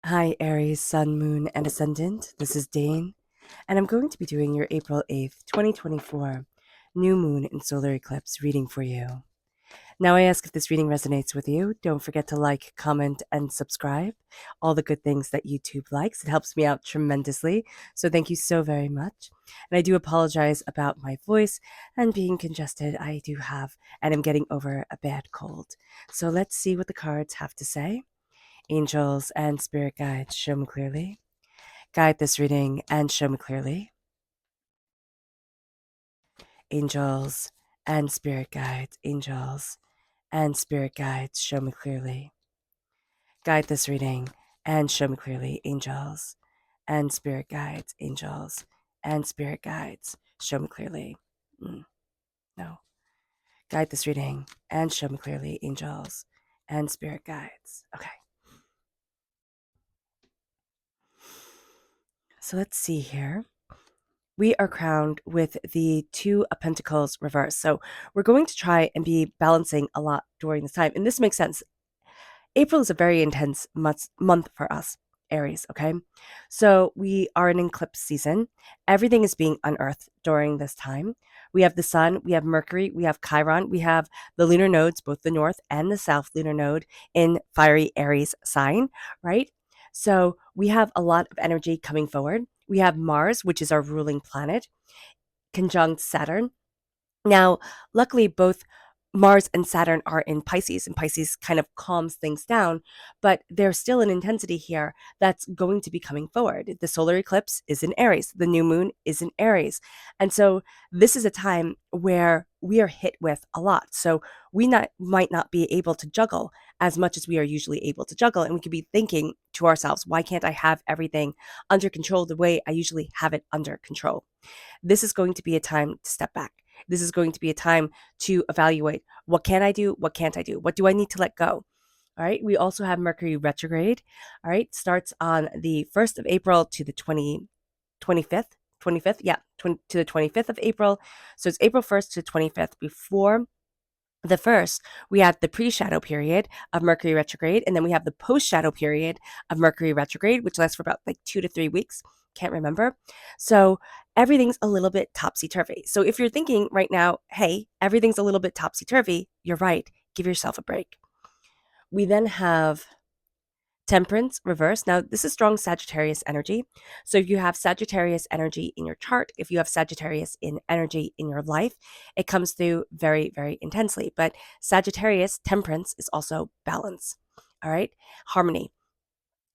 Hi, Aries, Sun, Moon, and Ascendant. This is Dane, and I'm going to be doing your April 8th, 2024 New Moon and Solar Eclipse reading for you. Now, I ask if this reading resonates with you. Don't forget to like, comment, and subscribe. All the good things that YouTube likes. It helps me out tremendously. So, thank you so very much. And I do apologize about my voice and being congested. I do have, and I'm getting over a bad cold. So, let's see what the cards have to say. Angels and spirit guides, show me clearly. Guide this reading and show me clearly. Angels and spirit guides, angels and spirit guides, show me clearly. Guide this reading and show me clearly. Angels and spirit guides, angels and spirit guides, show me clearly. No. Guide this reading and show me clearly. Angels and spirit guides. Okay. So let's see here. We are crowned with the Two of Pentacles reversed. So we're going to try and be balancing a lot during this time. And this makes sense. April is a very intense month for us, Aries, okay? So we are in eclipse season. Everything is being unearthed during this time. We have the sun, we have Mercury, we have Chiron, we have the lunar nodes, both the north and the south lunar node in fiery Aries sign, right? So we have a lot of energy coming forward. We have Mars, which is our ruling planet, conjunct Saturn. Now, luckily, both Mars and Saturn are in Pisces, and Pisces kind of calms things down, but there's still an intensity here that's going to be coming forward. The solar eclipse is in Aries, the new moon is in Aries. And so this is a time where we are hit with a lot. So might not be able to juggle as much as we are usually able to juggle. And we could be thinking to ourselves, why can't I have everything under control the way I usually have it under control? This is going to be a time to step back. This is going to be a time to evaluate, what can I do? What can't I do? What do I need to let go? All right. We also have Mercury retrograde. All right. Starts on the 1st of April to the 25th. Yeah. To the 25th of April. So it's April 1st to 25th. Before the first, we have the pre-shadow period of Mercury retrograde, and then we have the post-shadow period of Mercury retrograde, which lasts for about like 2 to 3 weeks. Can't remember. So everything's a little bit topsy-turvy. So if you're thinking right now, hey, everything's a little bit topsy-turvy, you're right. Give yourself a break. We then have Temperance reverse. Now, this is strong Sagittarius energy. So if you have Sagittarius energy in your chart, if you have Sagittarius in energy in your life, it comes through very, very intensely. But Sagittarius, temperance, is also balance. All right. Harmony.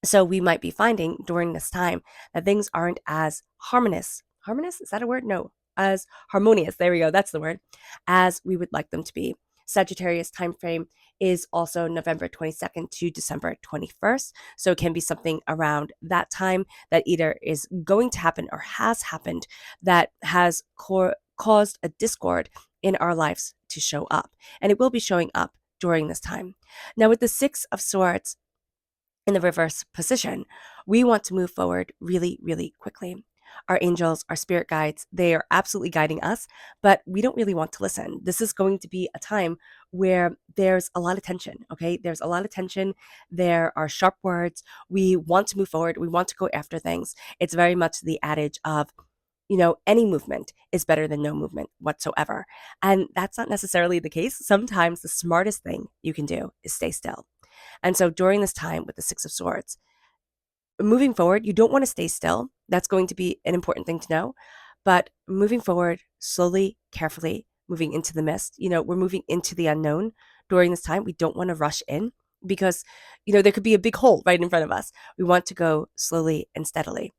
So we might be finding during this time that things aren't as harmonious. Harmonious? Is that a word? No. As harmonious. There we go. That's the word. As we would like them to be. Sagittarius time frame is also November 22nd to December 21st. So it can be something around that time that either is going to happen or has happened that has caused a discord in our lives to show up. And it will be showing up during this time. Now, with the Six of Swords in the reverse position, we want to move forward really, really quickly. Our angels, our spirit guides, they are absolutely guiding us, but we don't really want to listen. This is going to be a time where there's a lot of tension, okay? There's a lot of tension. There are sharp words. We want to move forward. We want to go after things. It's very much the adage of, any movement is better than no movement whatsoever. And that's not necessarily the case. Sometimes the smartest thing you can do is stay still. And so during this time with the Six of Swords, moving forward, you don't want to stay still. That's going to be an important thing to know. But moving forward slowly, carefully, moving into the mist, we're moving into the unknown during this time. We don't want to rush in because, there could be a big hole right in front of us. We want to go slowly and steadily.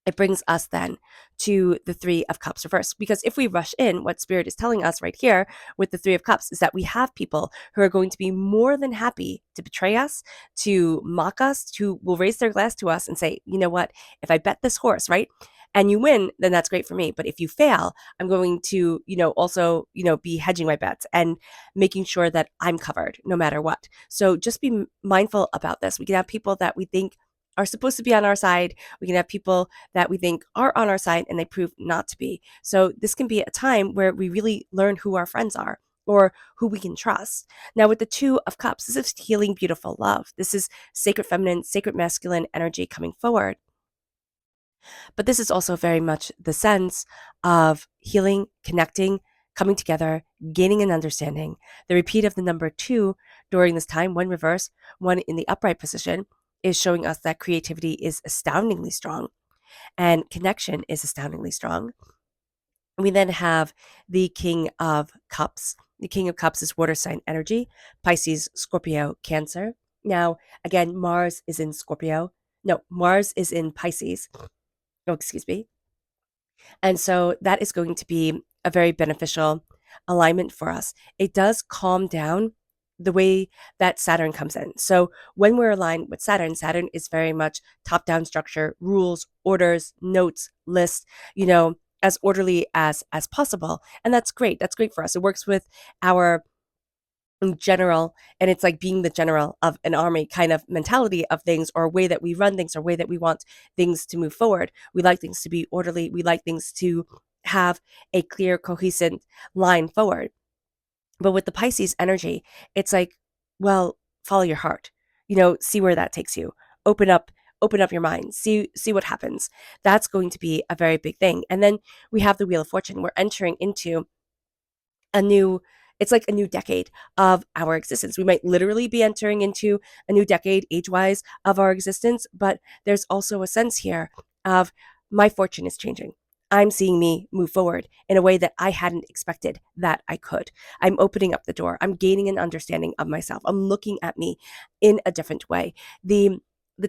It brings us then to the Three of Cups reversed. Because if we rush in, what Spirit is telling us right here with the Three of Cups is that we have people who are going to be more than happy to betray us, to mock us, who will raise their glass to us and say, you know what, if I bet this horse, right? And you win, then that's great for me. But if you fail, I'm going to, also, be hedging my bets and making sure that I'm covered no matter what. So just be mindful about this. We can have people that we think are supposed to be on our side. We can have people that we think are on our side and they prove not to be. So this can be a time where we really learn who our friends are. or who we can trust. Now, with the Two of Cups, this is healing, beautiful love. This is sacred feminine, sacred masculine energy coming forward. But this is also very much the sense of healing, connecting, coming together, gaining an understanding. The repeat of the number 2 during this time, one reverse, one in the upright position, is showing us that creativity is astoundingly strong and connection is astoundingly strong. We then have the King of Cups. The King of Cups is water sign energy, Pisces, Scorpio, Cancer. Now, again, Mars is in Scorpio. No, Mars is in Pisces. Oh, excuse me. And so that is going to be a very beneficial alignment for us. It does calm down the way that Saturn comes in. So when we're aligned with Saturn, Saturn is very much top down structure, rules, orders, notes, lists, as orderly as possible. And that's great. That's great for us. It works with our general, and it's like being the general of an army kind of mentality of things, or a way that we run things, or a way that we want things to move forward. We like things to be orderly. We like things to have a clear, cohesive line forward. But with the Pisces energy, it's like, well, follow your heart. See where that takes you. Open up your mind. See what happens. That's going to be a very big thing. And then we have the Wheel of Fortune. We're entering into a new it's like a new decade of our existence. We might literally be entering into a new decade age-wise of our existence, but there's also a sense here of my fortune is changing. I'm seeing me move forward in a way that I hadn't expected that I could. I'm opening up the door. I'm gaining an understanding of myself. I'm looking at me in a different way. The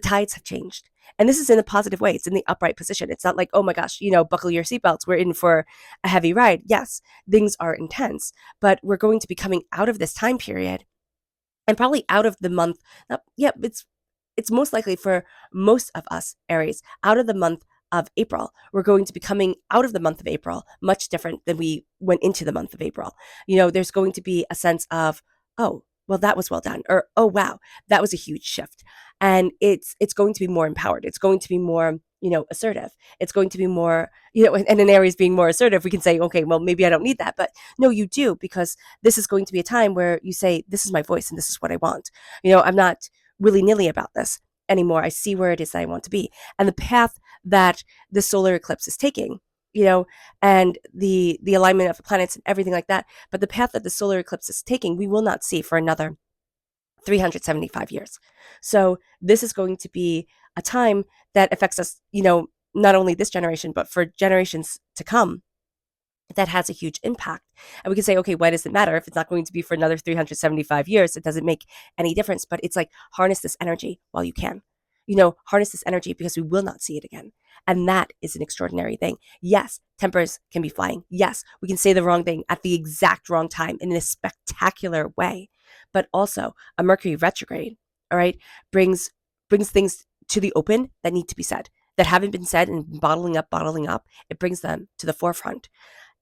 tides have changed. And this is in a positive way. It's in the upright position. It's not like, oh my gosh, buckle your seatbelts. We're in for a heavy ride. Yes, things are intense, but we're going to be coming out of this time period and probably out of the month. Yeah, it's most likely for most of us, Aries, out of the month of April. We're going to be coming out of the month of April much different than we went into the month of April. There's going to be a sense of, oh, well, that was well done, or oh wow, that was a huge shift. And it's going to be more empowered. It's going to be more, assertive. It's going to be more, and in Aries being more assertive, we can say, okay, well, maybe I don't need that. But no, you do, because this is going to be a time where you say, this is my voice and this is what I want. I'm not willy-nilly about this anymore. I see where it is that I want to be. And the path that the solar eclipse is taking, and the alignment of the planets and everything like that. But the path that the solar eclipse is taking, we will not see for another 375 years. So this is going to be a time that affects us, not only this generation, but for generations to come. That has a huge impact. And we can say, okay, why does it matter if it's not going to be for another 375 years? It doesn't make any difference. But it's like, harness this energy while you can. Harness this energy, because we will not see it again. And that is an extraordinary thing. Yes, tempers can be flying. Yes, we can say the wrong thing at the exact wrong time in a spectacular way. But also, a Mercury retrograde, all right, brings things to the open that need to be said, that haven't been said, and bottling up. It brings them to the forefront.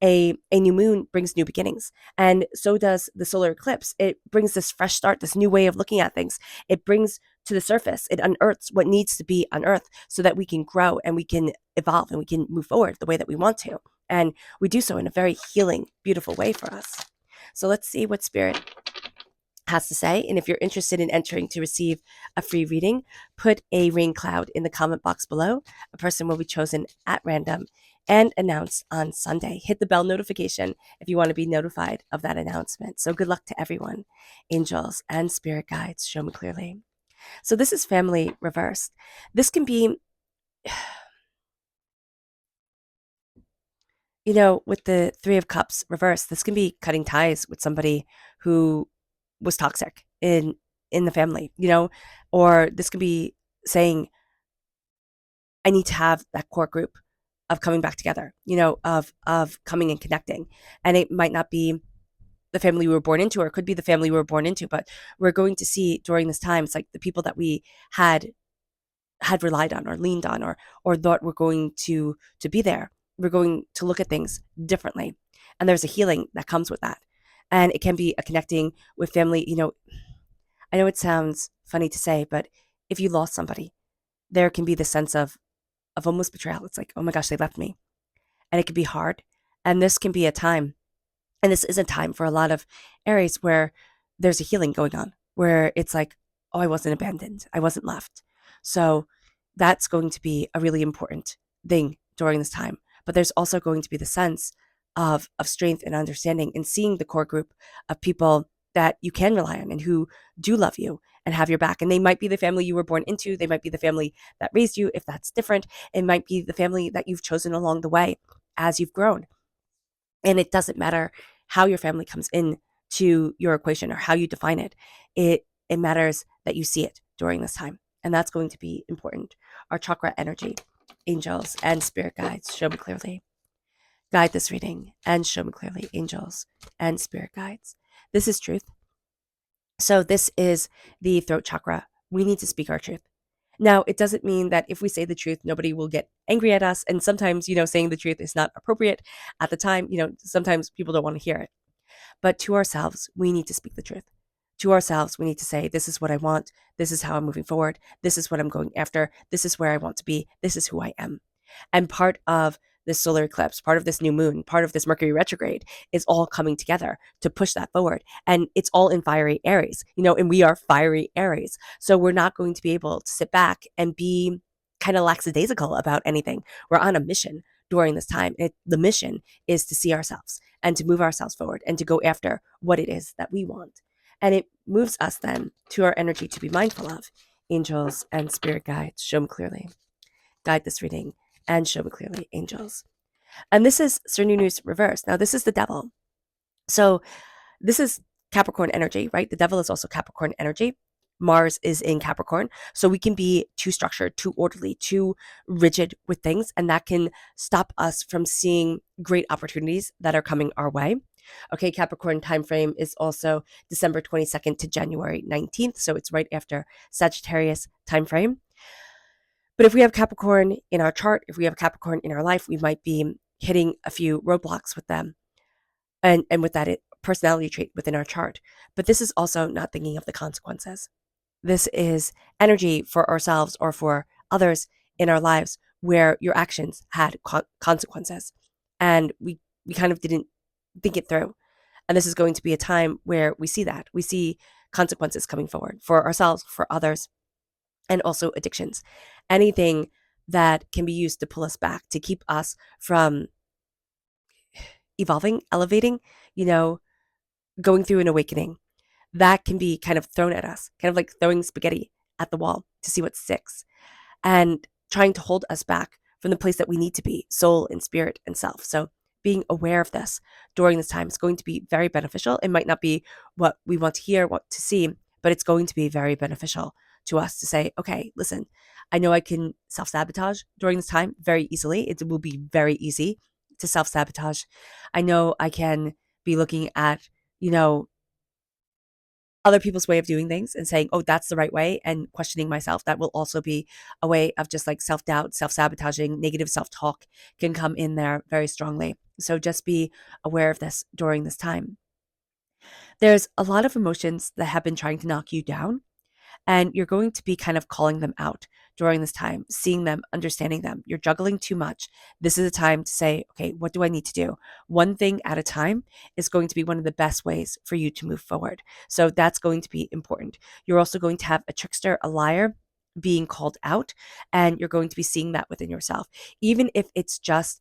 A new moon brings new beginnings, and so does the solar eclipse. It brings this fresh start, this new way of looking at things. It brings to the surface, it unearths what needs to be unearthed, so that we can grow and we can evolve and we can move forward the way that we want to. And we do so in a very healing, beautiful way for us. So let's see what Spirit has to say. And if you're interested in entering to receive a free reading, put a rain cloud in the comment box below. A person will be chosen at random and announced on Sunday. Hit the bell notification if you want to be notified of that announcement. So good luck to everyone. Angels and spirit guides, show me clearly. So this is family reversed. This can be, with the Three of Cups reversed, this can be cutting ties with somebody who was toxic in the family, or this could be saying, I need to have that core group of coming back together, of coming and connecting. And it might not be the family we were born into, or it could be the family we were born into, but we're going to see during this time, it's like the people that we had relied on or leaned on, or thought were going to be there. We're going to look at things differently. And there's a healing that comes with that. And it can be a connecting with family. I know it sounds funny to say, but if you lost somebody, there can be the sense of almost betrayal. It's like, oh my gosh, they left me. And it can be hard. And this can be a time And this is a time for a lot of Aries where there's a healing going on, where it's like, oh, I wasn't abandoned, I wasn't left. So that's going to be a really important thing during this time. But there's also going to be the sense of strength and understanding and seeing the core group of people that you can rely on and who do love you and have your back. And they might be the family you were born into. They might be the family that raised you, if that's different. It might be the family that you've chosen along the way as you've grown. And it doesn't matter how your family comes in to your equation or how you define it. It matters that you see it during this time. And that's going to be important. Our chakra energy, angels, and spirit guides, show me clearly. Guide this reading and show me clearly, angels and spirit guides. This is truth. So this is the throat chakra. We need to speak our truth. Now, it doesn't mean that if we say the truth, nobody will get angry at us. And sometimes, saying the truth is not appropriate at the time. Sometimes people don't want to hear it. But to ourselves, we need to speak the truth. To ourselves, we need to say, this is what I want. This is how I'm moving forward. This is what I'm going after. This is where I want to be. This is who I am. And part of this solar eclipse, part of this new moon, part of this Mercury retrograde is all coming together to push that forward. And it's all in fiery Aries, and we are fiery Aries. So we're not going to be able to sit back and be kind of lackadaisical about anything. We're on a mission during this time. The mission is to see ourselves and to move ourselves forward and to go after what it is that we want. And it moves us then to our energy to be mindful of. Angels and spirit guides, show me clearly. Guide this reading and show me clearly, angels. And this is Cernunnos reverse. Now, this is the devil. So this is Capricorn energy, right? The devil is also Capricorn energy. Mars is in Capricorn. So we can be too structured, too orderly, too rigid with things, and that can stop us from seeing great opportunities that are coming our way. Okay, Capricorn time frame is also December 22nd to January 19th. So it's right after Sagittarius time frame. But if we have Capricorn in our chart, if we have Capricorn in our life, we might be hitting a few roadblocks with them and with that personality trait within our chart. But this is also not thinking of the consequences. This is energy for ourselves or for others in our lives where your actions had consequences. And we kind of didn't think it through. And this is going to be a time where we see that. We see consequences coming forward for ourselves, for others, and also addictions. Anything that can be used to pull us back, to keep us from evolving, elevating, going through an awakening, that can be kind of thrown at us, kind of like throwing spaghetti at the wall to see what sticks, and trying to hold us back from the place that we need to be, soul and spirit and self. So being aware of this during this time is going to be very beneficial. It might not be what we want to hear, what to see, but it's going to be very beneficial to us to say, okay, listen, I know I can self-sabotage during this time very easily. It will be very easy to self-sabotage. I know I can be looking at, other people's way of doing things and saying, oh, that's the right way, and questioning myself. That will also be a way of just like self-doubt, self-sabotaging, negative self-talk can come in there very strongly. So just be aware of this during this time. There's a lot of emotions that have been trying to knock you down, and you're going to be kind of calling them out during this time, seeing them, understanding them. You're juggling too much. This is a time to say, okay, what do I need to do? One thing at a time is going to be one of the best ways for you to move forward. So that's going to be important. You're also going to have a trickster, a liar being called out, and you're going to be seeing that within yourself. Even if it's just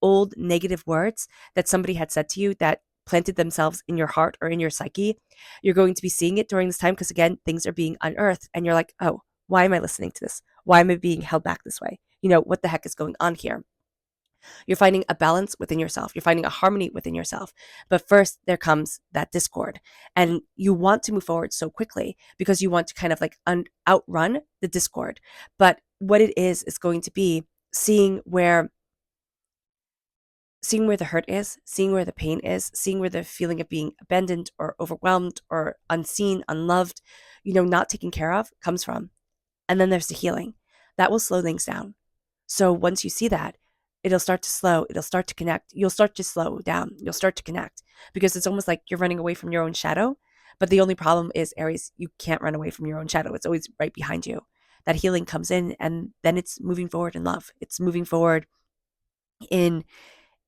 old negative words that somebody had said to you that planted themselves in your heart or in your psyche, you're going to be seeing it during this time because, again, things are being unearthed and you're like, oh, why am I listening to this? Why am I being held back this way? What the heck is going on here? You're finding a balance within yourself. You're finding a harmony within yourself. But first, there comes that discord. And you want to move forward so quickly because you want to kind of like outrun the discord. But what it is going to be seeing where the hurt is, seeing where the pain is, seeing where the feeling of being abandoned or overwhelmed or unseen, unloved, not taken care of comes from. And then there's the healing. That will slow things down. So once you see that, it'll start to slow, it'll start to connect. You'll start to slow down. You'll start to connect because it's almost like you're running away from your own shadow. But the only problem is, Aries, you can't run away from your own shadow. It's always right behind you. That healing comes in and then it's moving forward in love. It's moving forward in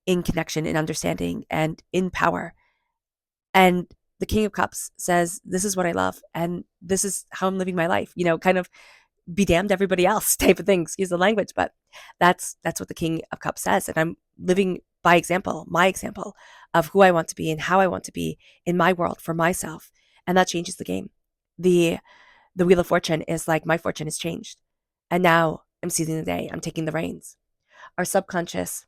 connection, in understanding, and in power. And the King of Cups says, this is what I love, and this is how I'm living my life, kind of be damned everybody else type of thing, excuse the language, but that's what the King of Cups says. And I'm living by example, my example of who I want to be and how I want to be in my world for myself. And that changes the game. The Wheel of Fortune is like, my fortune has changed. And now I'm seizing the day. I'm taking the reins. Our subconscious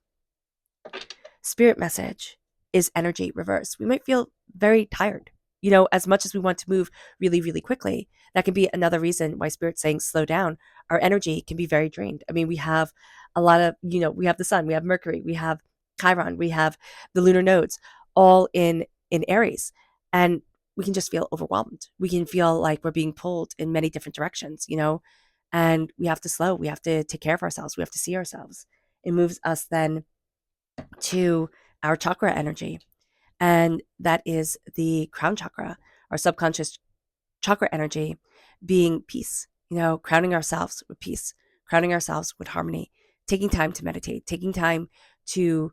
spirit message is energy reverse. We might feel very tired. As much as we want to move really, really quickly, that can be another reason why spirit's saying slow down. Our energy can be very drained. I mean, we have a lot of, we have the sun, we have Mercury, we have Chiron, we have the lunar nodes all in Aries. And we can just feel overwhelmed. We can feel like we're being pulled in many different directions, and we have to slow. We have to take care of ourselves. We have to see ourselves. It moves us then to our chakra energy. And that is the crown chakra, our subconscious chakra energy being peace, crowning ourselves with peace, crowning ourselves with harmony, taking time to meditate, taking time to,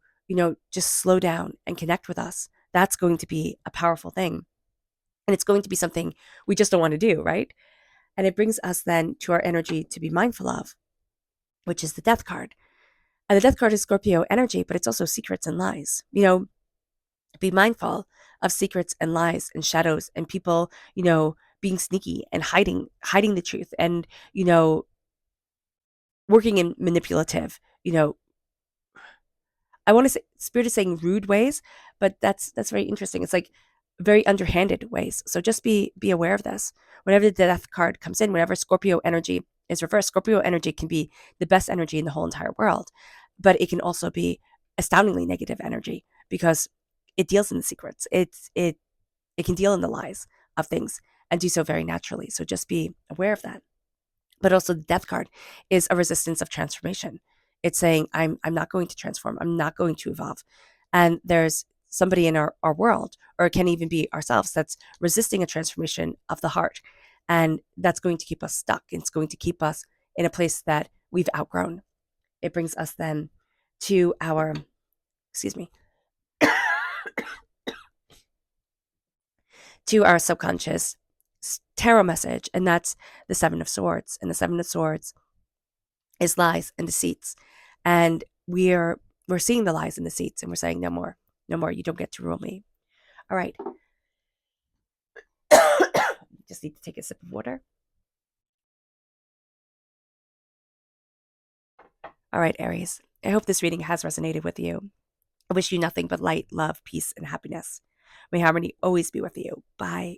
just slow down and connect with us. That's going to be a powerful thing. And it's going to be something we just don't want to do, right? And it brings us then to our energy to be mindful of, which is the death card. And the death card is Scorpio energy, but it's also secrets and lies. Be mindful of secrets and lies and shadows and people, being sneaky and hiding the truth and, working in manipulative, I want to say spirit is saying rude ways, but that's very interesting. It's like very underhanded ways. So just be aware of this. Whenever the death card comes in, whenever Scorpio energy is reversed, Scorpio energy can be the best energy in the whole entire world, but it can also be astoundingly negative energy because it deals in the secrets. It can deal in the lies of things and do so very naturally. So just be aware of that. But also the death card is a resistance of transformation. It's saying, I'm not going to transform. I'm not going to evolve. And there's somebody in our world, or it can even be ourselves, that's resisting a transformation of the heart. And that's going to keep us stuck. It's going to keep us in a place that we've outgrown. It brings us then to our, excuse me, to our subconscious tarot message. And that's the Seven of Swords. And the Seven of Swords is lies and deceits. And we're seeing the lies and deceits, and we're saying, no more, you don't get to rule me. All right. Just need to take a sip of water. All right, Aries. I hope this reading has resonated with you. I wish you nothing but light, love, peace, and happiness. May harmony always be with you. Bye.